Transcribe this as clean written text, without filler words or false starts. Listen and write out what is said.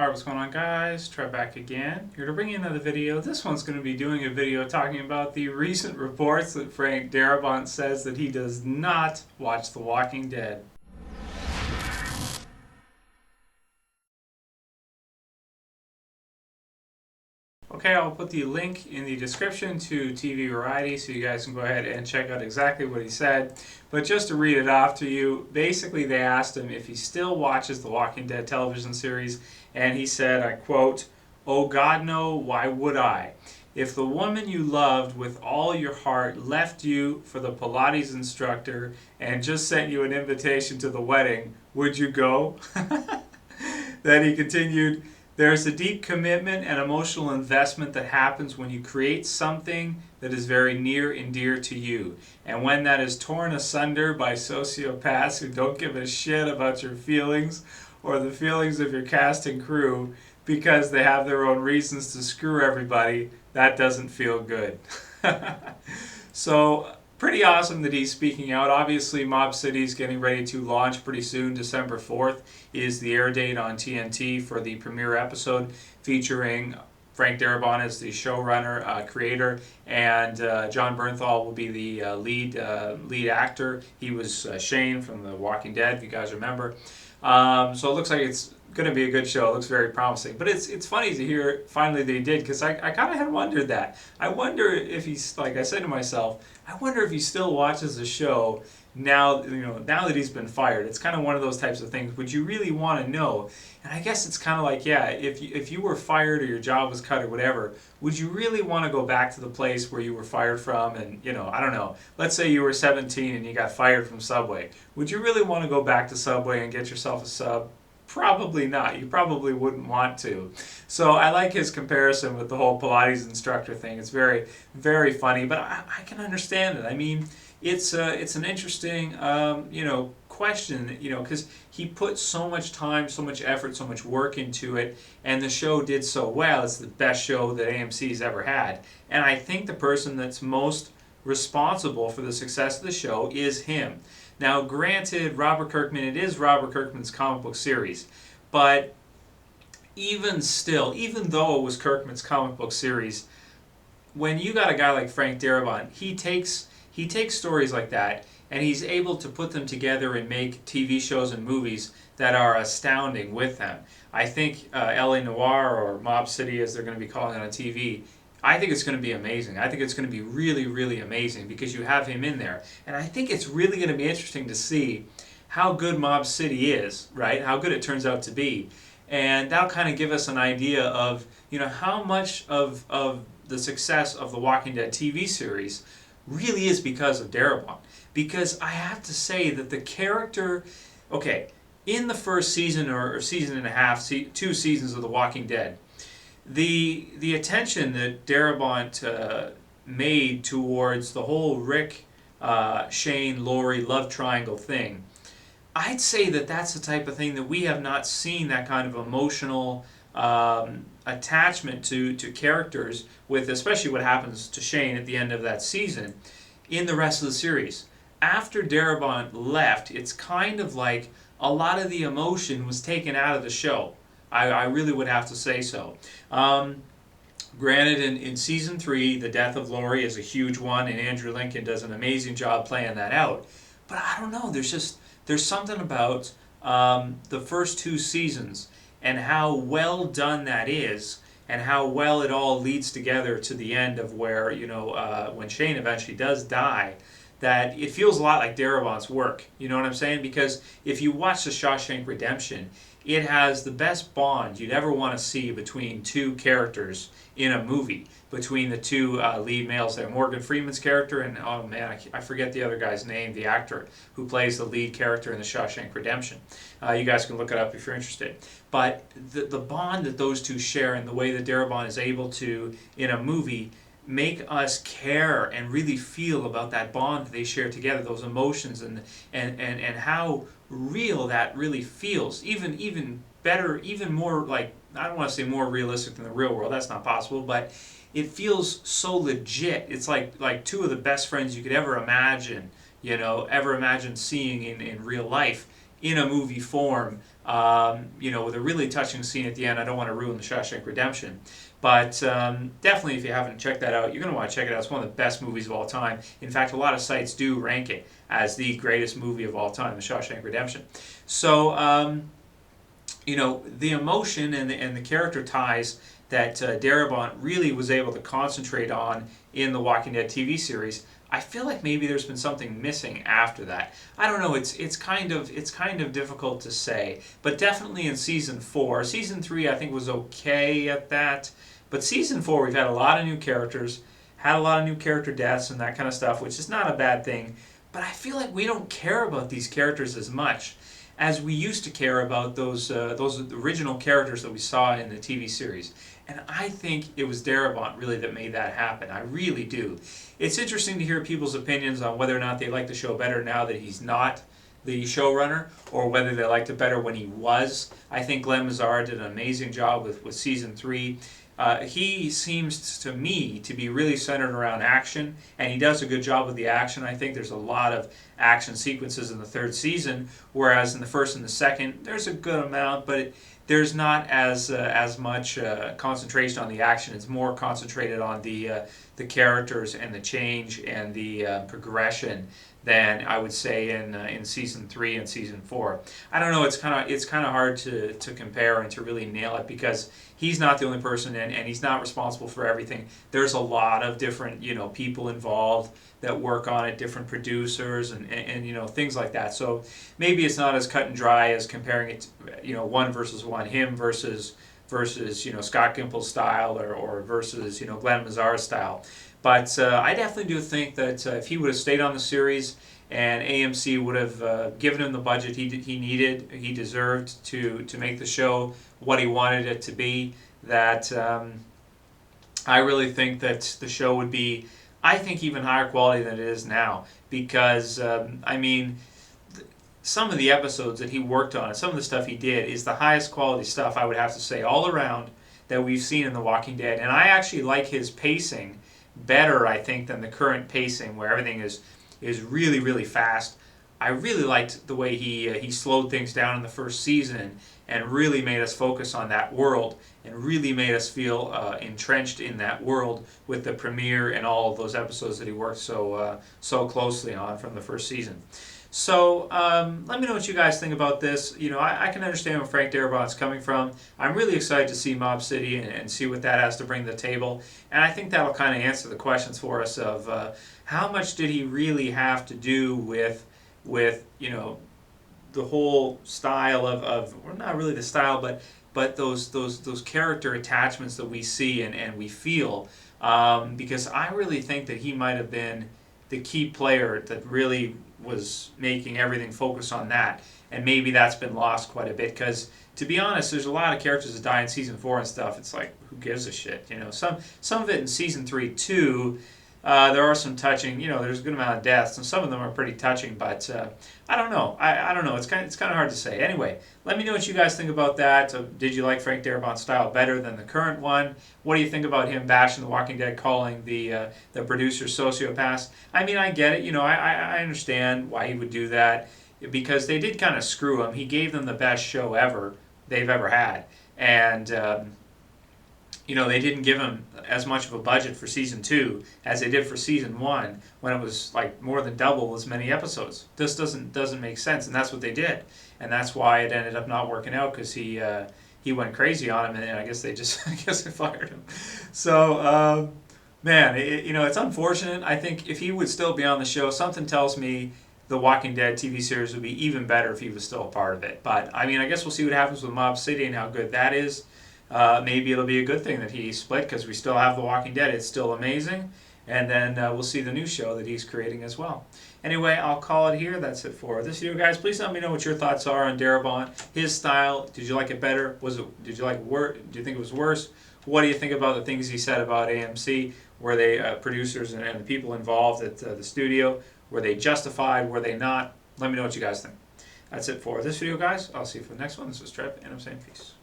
Alright, what's going on, guys? Try back again. Here to bring you another video. This one's going to be doing a video talking about the recent reports that Frank Darabont says that he does not watch The Walking Dead. Okay, I'll put the link in the description to TV Variety so you guys can go ahead and check out exactly what he said. But just to read it off to you, basically they asked him if he still watches the Walking Dead television series, and he said, I quote, "Oh God, no, why would I? If the woman you loved with all your heart left you for the Pilates instructor and just sent you an invitation to the wedding, would you go?" Then he continued, "There's a deep commitment and emotional investment that happens when you create something that is very near and dear to you. And when that is torn asunder by sociopaths who don't give a shit about your feelings or the feelings of your cast and crew because they have their own reasons to screw everybody, that doesn't feel good." So, pretty awesome that he's speaking out. Obviously, Mob City is getting ready to launch pretty soon. December 4th is the air date on TNT for the premiere episode featuring Frank Darabont as the showrunner, creator, and John Bernthal will be the lead actor. He was Shane from The Walking Dead, if you guys remember. So it looks like it's going to be a good show. It looks very promising. But it's funny to hear finally that he did, because I kind of had wondered that. I wonder if he's, like I said to myself, I wonder if he still watches the show now, now that he's been fired. It's kind of one of those types of things. Would you really want to know? And I guess it's kind of like, yeah, if you were fired or your job was cut or whatever, would you really want to go back to the place where you were fired from? And, I don't know. Let's say you were 17 and you got fired from Subway. Would you really want to go back to Subway and get yourself a sub? Probably not. You probably wouldn't want to. So I like his comparison with the whole Pilates instructor thing. It's very, very funny, but I can understand it. I mean, it's an interesting, question, because he put so much time, so much effort, so much work into it, and the show did so well. It's the best show that AMC's ever had. And I think the person that's most responsible for the success of the show is him. Now, granted, Robert Kirkman, it is Robert Kirkman's comic book series, but even still, even though it was Kirkman's comic book series, when you got a guy like Frank Darabont, he takes stories like that and he's able to put them together and make TV shows and movies that are astounding with them. I think LA Noire, or Mob City as they're going to be calling it on TV, I think it's going to be amazing. I think it's going to be really, really amazing because you have him in there. And I think it's really going to be interesting to see how good Mob City is, right? How good it turns out to be. And that'll kind of give us an idea of, how much of the success of the Walking Dead TV series really is because of Darabont. Because I have to say that the character, in the first season or season and a half, 2 seasons of The Walking Dead, the attention that Darabont made towards the whole Rick, Shane, Laurie love triangle thing, I'd say that that's the type of thing that we have not seen, that kind of emotional attachment to characters with, especially what happens to Shane at the end of that season, in the rest of the series. After Darabont left, it's kind of like a lot of the emotion was taken out of the show. I really would have to say so. Granted, in season 3, the death of Laurie is a huge one, and Andrew Lincoln does an amazing job playing that out. But I don't know, there's something about the first 2 seasons and how well done that is, and how well it all leads together to the end of where, when Shane eventually does die, that it feels a lot like Darabont's work. You know what I'm saying? Because if you watch The Shawshank Redemption, it has the best bond you'd ever want to see between 2 characters in a movie, between the 2 lead males there. Morgan Freeman's character and, oh man, I forget the other guy's name, the actor who plays the lead character in The Shawshank Redemption. You guys can look it up if you're interested. But the bond that those 2 share, and the way that Darabont is able to, in a movie, make us care and really feel about that bond they share together, those emotions, and how real that really feels. Even better, even more, like, I don't want to say more realistic than the real world, that's not possible, but it feels so legit. It's like 2 of the best friends you could ever imagine, ever imagine seeing in real life. in a movie form, with a really touching scene at the end. I don't want to ruin the Shawshank Redemption, but definitely if you haven't checked that out, you're going to want to check it out. It's one of the best movies of all time. In fact, a lot of sites do rank it as the greatest movie of all time, the Shawshank Redemption. So, the emotion and the character ties that Darabont really was able to concentrate on in the Walking Dead TV series, I feel like maybe there's been something missing after that. I don't know. It's kind of difficult to say, but definitely in season 4, season 3 I think was okay at that, but season 4 we've had a lot of new characters, had a lot of new character deaths and that kind of stuff, which is not a bad thing. But I feel like we don't care about these characters as much as we used to care about those original characters that we saw in the TV series. And I think it was Darabont really that made that happen. I really do. It's interesting to hear people's opinions on whether or not they like the show better now that he's not the showrunner, or whether they liked it better when he was. I think Glenn Mazzara did an amazing job with season 3. He seems to me to be really centered around action, and he does a good job with the action. I think there's a lot of action sequences in the 3rd season, whereas in the 1st and the 2nd, there's a good amount, but there's not as much concentration on the action. It's more concentrated on the characters and the change and the progression than I would say in season 3 and season 4. I don't know. It's kind of hard to compare and to really nail it, because he's not the only person and he's not responsible for everything. There's a lot of different people involved that work on it, different producers and things like that. So maybe it's not as cut and dry as comparing it to, one versus one, him versus Scott Gimple's style or versus Glenn Mazzara's style. But I definitely do think that if he would have stayed on the series and AMC would have given him the budget he needed, he deserved to make the show what he wanted it to be, that I really think that the show would be, I think, even higher quality than it is now. Because, some of the episodes that he worked on and some of the stuff he did is the highest quality stuff, I would have to say, all around that we've seen in The Walking Dead. And I actually like his pacing better, I think, than the current pacing where everything is really, really fast. I really liked the way he slowed things down in the 1st season and really made us focus on that world and really made us feel entrenched in that world with the premiere and all of those episodes that he worked so closely on from the 1st season. So let me know what you guys think about this. I can understand where Frank Darabont's coming from. I'm really excited to see Mob City and see what that has to bring to the table. And I think that'll kind of answer the questions for us of how much did he really have to do with the whole style of or not really the style, but those character attachments that we see and we feel. Because I really think that he might have been the key player that really was making everything focus on that, and maybe that's been lost quite a bit, because to be honest, there's a lot of characters that die in season 4 and stuff. It's like, who gives a shit? Some of it in season 3 too. There are some touching, there's a good amount of deaths, and some of them are pretty touching, but I don't know. I don't know. It's kind of hard to say. Anyway, let me know what you guys think about that. Did you like Frank Darabont's style better than the current one? What do you think about him bashing The Walking Dead, calling the producers sociopaths? I get it. I understand why he would do that, because they did kind of screw him. He gave them the best show they've ever had, and they didn't give him as much of a budget for season 2 as they did for season 1, when it was like more than double as many episodes. This doesn't make sense, and that's what they did, and that's why it ended up not working out, because he went crazy on him, and then I guess they fired him. So it's unfortunate. I think if he would still be on the show, something tells me the Walking Dead TV series would be even better if he was still a part of it. But I guess we'll see what happens with Mob City and how good that is. Maybe it'll be a good thing that he split, because we still have The Walking Dead. It's still amazing. And then we'll see the new show that he's creating as well. Anyway, I'll call it here. That's it for this video, guys. Please let me know what your thoughts are on Darabont, his style. Did you like it better? Did you like it worse? Do you think it was worse? What do you think about the things he said about AMC? Were they producers and the people involved at the studio? Were they justified? Were they not? Let me know what you guys think. That's it for this video, guys. I'll see you for the next one. This is Trev, and I'm saying peace.